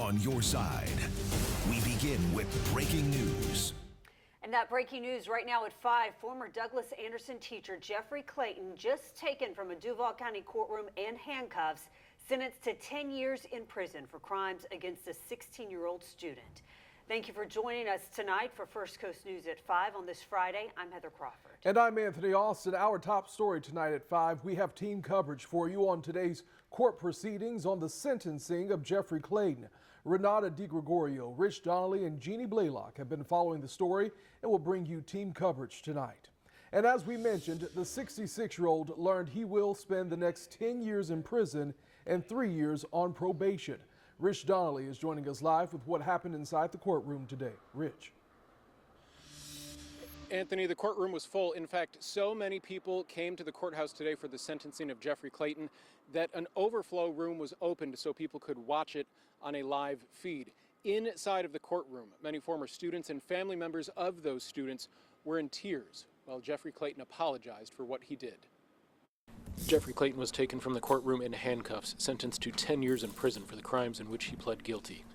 on your side. We begin with breaking news. And that breaking news right now at 5, former Douglas Anderson teacher Jeffrey Clayton, just taken from a Duval County courtroom in handcuffs, sentenced to 10 years in prison for crimes against a 16-year-old student. Thank you for joining us tonight for First Coast News at 5 on this Friday. I'm Heather Crawford. And I'm Anthony Austin. Our top story tonight at 5, we have team coverage for you on today's court proceedings on the sentencing of Jeffrey Clayton. Renata DiGregorio, Rich Donnelly, and Jeannie Blaylock have been following the story and will bring you team coverage tonight. And as we mentioned, the 66-year-old learned he will spend the next 10 years in prison and 3 years on probation. Rich Donnelly is joining us live with what happened inside the courtroom today. Rich. Anthony, the courtroom was full. In fact, so many people came to the courthouse today for the sentencing of Jeffrey Clayton that an overflow room was opened so people could watch it on a live feed. Inside of the courtroom, many former students and family members of those students were in tears while Jeffrey Clayton apologized for what he did. Jeffrey Clayton was taken from the courtroom in handcuffs, sentenced to 10 years in prison for the crimes in which he pled guilty.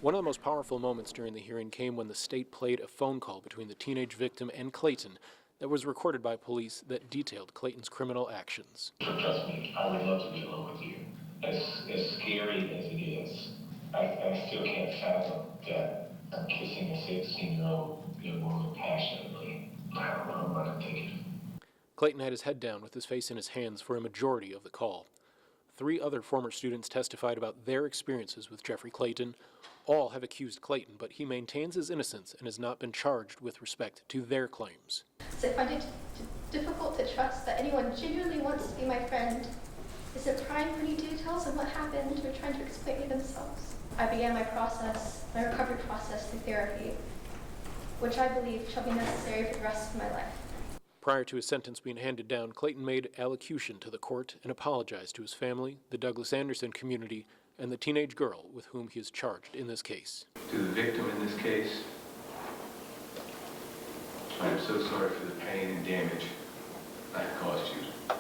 One of the most powerful moments during the hearing came when the state played a phone call between the teenage victim and Clayton that was recorded by police that detailed Clayton's criminal actions. Trust me, I would love to be alone with you. As scary as it is, I still can't fathom that I'm kissing a 16-year-old young woman passionately. I don't know, I'm not thinking. Clayton had his head down with his face in his hands for a majority of the call. 3 other former students testified about their experiences with Jeffrey Clayton. All have accused Clayton, but he maintains his innocence and has not been charged with respect to their claims. So I find it difficult to trust that anyone genuinely wants to be my friend isn't prying for any details of what happened or trying to explain it themselves. I began my recovery process through therapy, which I believe shall be necessary for the rest of my life. Prior to his sentence being handed down, Clayton made allocution to the court and apologized to his family, the Douglas Anderson community, and the teenage girl with whom he is charged in this case. To the victim in this case, I am so sorry for the pain and damage I have caused you.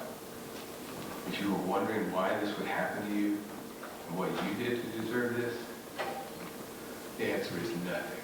If you were wondering why this would happen to you and what you did to deserve this, the answer is nothing.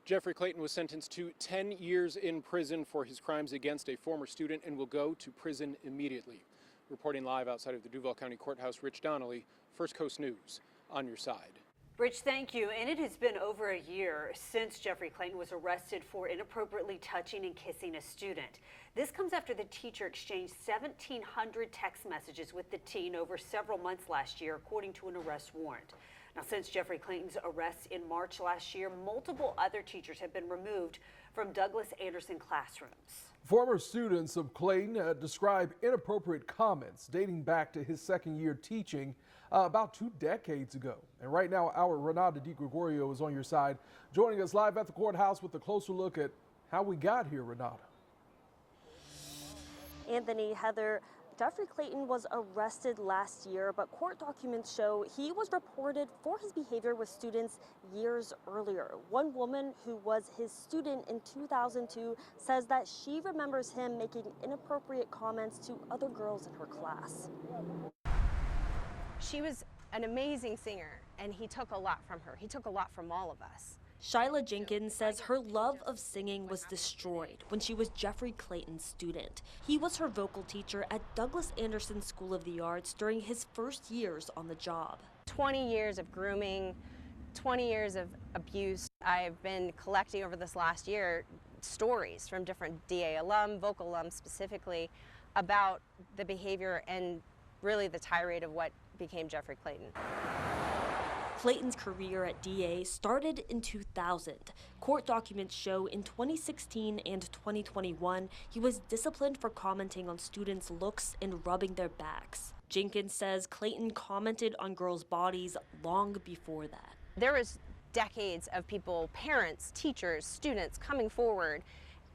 Jeffrey Clayton was sentenced to 10 years in prison for his crimes against a former student and will go to prison immediately. Reporting live outside of the Duval County Courthouse, Rich Donnelly, First Coast News, on your side. Rich, thank you. And it has been over a year since Jeffrey Clayton was arrested for inappropriately touching and kissing a student. This comes after the teacher exchanged 1,700 text messages with the teen over several months last year, according to an arrest warrant. Now, since Jeffrey Clayton's arrest in March last year, multiple other teachers have been removed from Douglas Anderson classrooms. Former students of Clayton describe inappropriate comments dating back to his second year teaching about 2 decades ago. And right now, our Renata DiGregorio is on your side, joining us live at the courthouse with a closer look at how we got here, Renata. Anthony, Heather, Jeffrey Clayton was arrested last year, but court documents show he was reported for his behavior with students years earlier. One woman who was his student in 2002 says that she remembers him making inappropriate comments to other girls in her class. She was an amazing singer, and he took a lot from her. He took a lot from all of us. Shyla Jenkins says her love of singing was destroyed when she was Jeffrey Clayton's student. He was her vocal teacher at Douglas Anderson School of the Arts during his first years on the job. 20 years of grooming, 20 years of abuse. I've been collecting over this last year stories from different DA alum, vocal alums specifically, about the behavior and really the tirade of what became Jeffrey Clayton. Clayton's career at DA started in 2000. Court documents show in 2016 and 2021, he was disciplined for commenting on students' looks and rubbing their backs. Jenkins says Clayton commented on girls' bodies long before that. There was decades of people, parents, teachers, students coming forward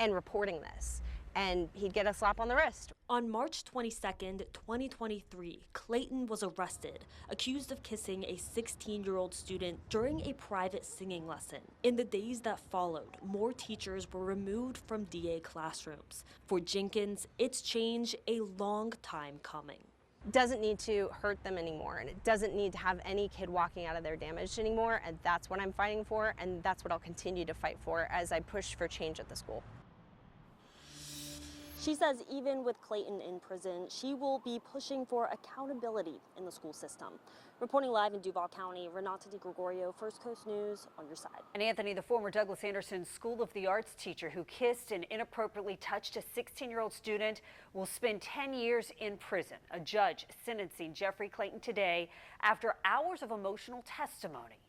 and reporting this. And he'd get a slap on the wrist. On March 22nd, 2023, Clayton was arrested, accused of kissing a 16-year-old student during a private singing lesson. In the days that followed, more teachers were removed from DA classrooms. For Jenkins, it's change a long time coming. doesn't need to hurt them anymore, and it doesn't need to have any kid walking out of there damaged anymore, and that's what I'm fighting for, and that's what I'll continue to fight for as I push for change at the school. She says even with Clayton in prison, she will be pushing for accountability in the school system. Reporting live in Duval County, Renata DiGregorio, First Coast News, on your side. And Anthony, the former Douglas Anderson School of the Arts teacher who kissed and inappropriately touched a 16-year-old student will spend 10 years in prison. A judge sentencing Jeffrey Clayton today after hours of emotional testimony.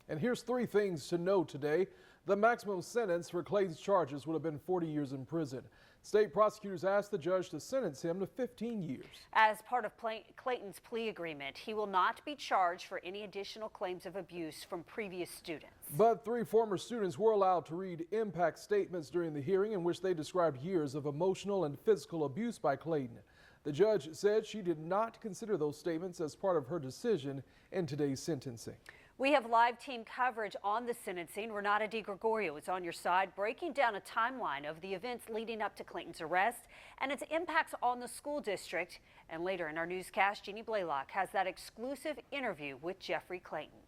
And here's 3 things to know today. The maximum sentence for Clayton's charges would have been 40 years in prison. State prosecutors asked the judge to sentence him to 15 years. As part of Clayton's plea agreement, he will not be charged for any additional claims of abuse from previous students. But 3 former students were allowed to read impact statements during the hearing in which they described years of emotional and physical abuse by Clayton. The judge said she did not consider those statements as part of her decision in today's sentencing. We have live team coverage on the sentencing. Renata DiGregorio is on your side, breaking down a timeline of the events leading up to Clayton's arrest and its impacts on the school district. And later in our newscast, Jeannie Blaylock has that exclusive interview with Jeffrey Clayton.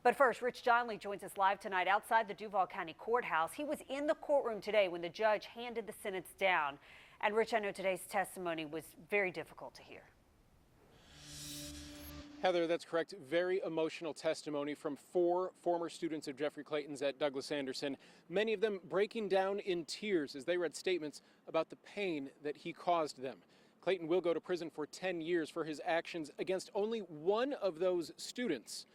But first, Rich Donnelly joins us live tonight outside the Duval County Courthouse. He was in the courtroom today when the judge handed the sentence down. And Rich, I know today's testimony was very difficult to hear. Heather, that's correct. Very emotional testimony from 4 former students of Jeffrey Clayton's at Douglas Anderson, many of them breaking down in tears as they read statements about the pain that he caused them. Clayton will go to prison for 10 years for his actions against only one of those students.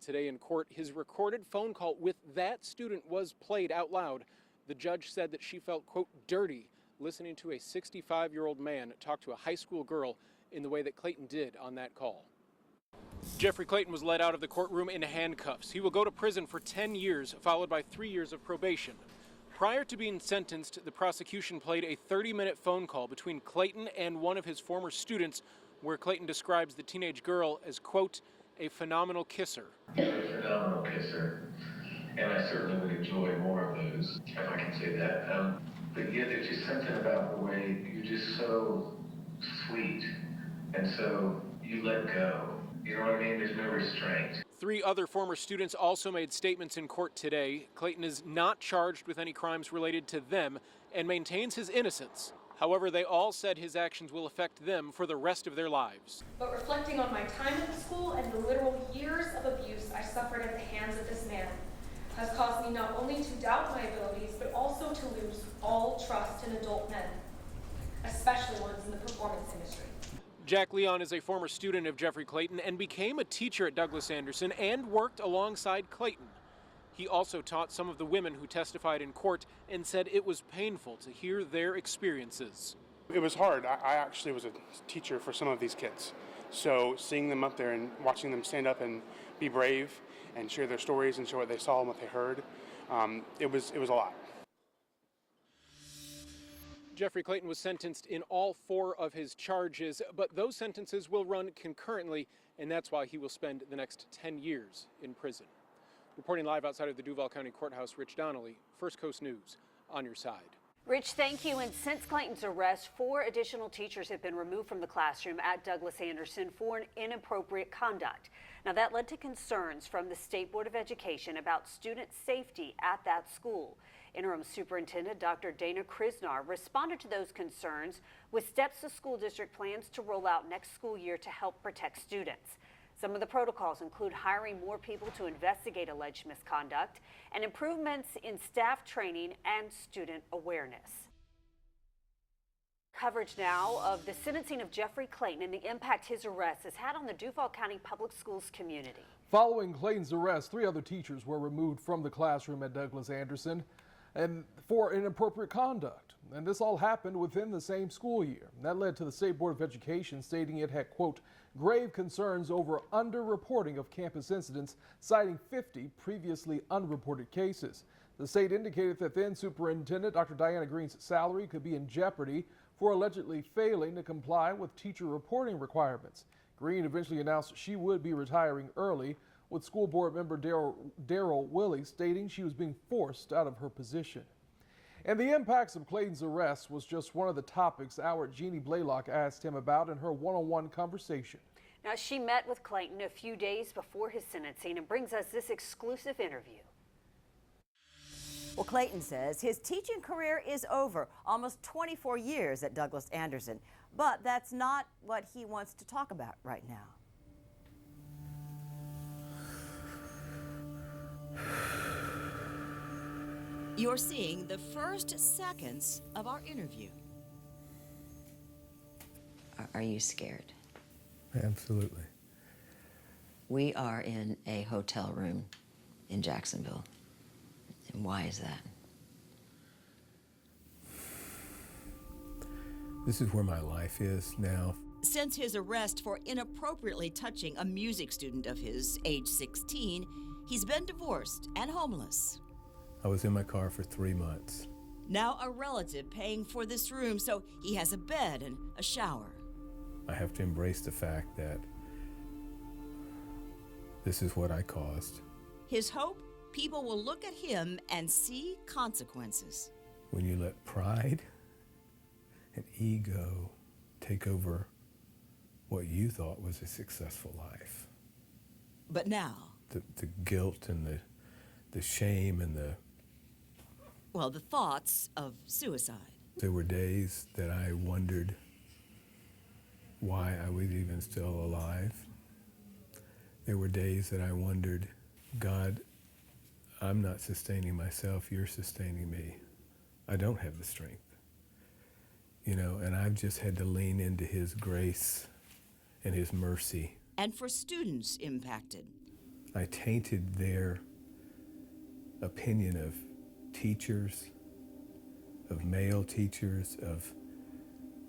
Today in court, his recorded phone call with that student was played out loud. The judge said that she felt, quote, dirty listening to a 65-year-old man talk to a high school girl in the way that Clayton did on that call. Jeffrey Clayton was led out of the courtroom in handcuffs. He will go to prison for 10 years, followed by 3 years of probation. Prior to being sentenced, the prosecution played a 30-minute phone call between Clayton and one of his former students, where Clayton describes the teenage girl as, quote, a phenomenal kisser. A phenomenal kisser, and I certainly would enjoy more of those, if I can say that. But yet there's just something about the way you're just so sweet, and so you let go. You know what I mean? There's no restraint. 3 other former students also made statements in court today. Clayton is not charged with any crimes related to them and maintains his innocence. However, they all said his actions will affect them for the rest of their lives. But reflecting on my time at the school and the literal years of abuse I suffered at the hands of this man has caused me not only to doubt my abilities, but also to lose all trust in adult men, especially ones in the performance industry. Jack Leon is a former student of Jeffrey Clayton and became a teacher at Douglas Anderson and worked alongside Clayton. He also taught some of the women who testified in court and said it was painful to hear their experiences. It was hard. I actually was a teacher for some of these kids. So seeing them up there and watching them stand up and be brave and share their stories and share what they saw and what they heard, it was a lot. Jeffrey Clayton was sentenced in all 4 of his charges, but those sentences will run concurrently, and that's why he will spend the next 10 years in prison. Reporting live outside of the Duval County Courthouse, Rich Donnelly, First Coast News, on your side. Rich, thank you. And since Clayton's arrest, 4 additional teachers have been removed from the classroom at Douglas Anderson for inappropriate conduct. Now, that led to concerns from the State Board of Education about student safety at that school. Interim Superintendent Dr. Dana Krisnar responded to those concerns with steps the school district plans to roll out next school year to help protect students. Some of the protocols include hiring more people to investigate alleged misconduct and improvements in staff training and student awareness. Coverage now of the sentencing of Jeffrey Clayton and the impact his arrest has had on the Duval County Public Schools community. Following Clayton's arrest, 3 other teachers were removed from the classroom at Douglas Anderson and for inappropriate conduct. And this all happened within the same school year. That led to the State Board of Education stating it had, quote, grave concerns over underreporting of campus incidents, citing 50 previously unreported cases. The state indicated that then Superintendent Dr. Diana Green's salary could be in jeopardy for allegedly failing to comply with teacher reporting requirements. Green eventually announced she would be retiring early, with school board member Daryl Willey stating she was being forced out of her position. And the impacts of Clayton's arrest was just one of the topics our Jeannie Blaylock asked him about in her one-on-one conversation. Now, she met with Clayton a few days before his sentencing and brings us this exclusive interview. Well, Clayton says his teaching career is over, almost 24 years at Douglas Anderson. But that's not what he wants to talk about right now. You're seeing the first seconds of our interview. Are you scared? Absolutely. We are in a hotel room in Jacksonville. And why is that? This is where my life is now. Since his arrest for inappropriately touching a music student of his, age 16, he's been divorced and homeless. I was in my car for 3 months. Now a relative paying for this room so he has a bed and a shower. I have to embrace the fact that this is what I caused. His hope, people will look at him and see consequences. When you let pride and ego take over what you thought was a successful life. But now, the guilt and the shame and the thoughts of suicide. There were days that I wondered why I was even still alive. There were days that I wondered, God, I'm not sustaining myself, you're sustaining me. I don't have the strength. And I've just had to lean into his grace and his mercy. And for students impacted. I tainted their opinion of teachers, of male teachers, of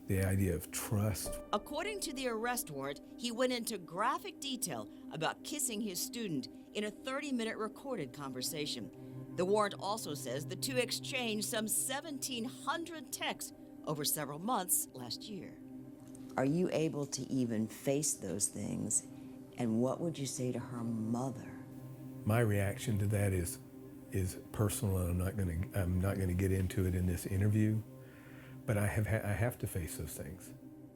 the idea of trust. According to the arrest warrant, he went into graphic detail about kissing his student in a 30-minute recorded conversation. The warrant also says the two exchanged some 1,700 texts over several months last year. Are you able to even face those things? And what would you say to her mother? My reaction to that is personal, and I'm not gonna get into it in this interview. But I have to face those things.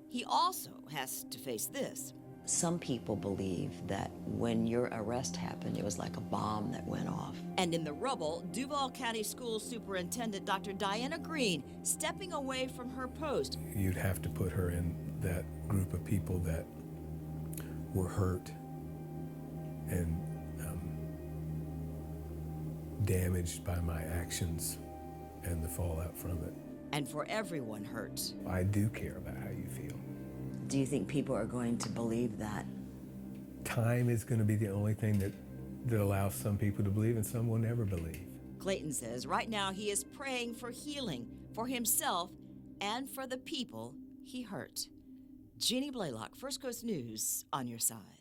He also has to face this. Some people believe that when your arrest happened, it was like a bomb that went off. And in the rubble, Duval County School Superintendent Dr. Diana Green stepping away from her post. You'd have to put her in that group of people that were hurt and damaged by my actions and the fallout from it. And for everyone hurt. I do care about how you feel. Do you think people are going to believe that? Time is going to be the only thing that allows some people to believe and some will never believe. Clayton says right now he is praying for healing for himself and for the people he hurt. Jeannie Blaylock, First Coast News, on your side.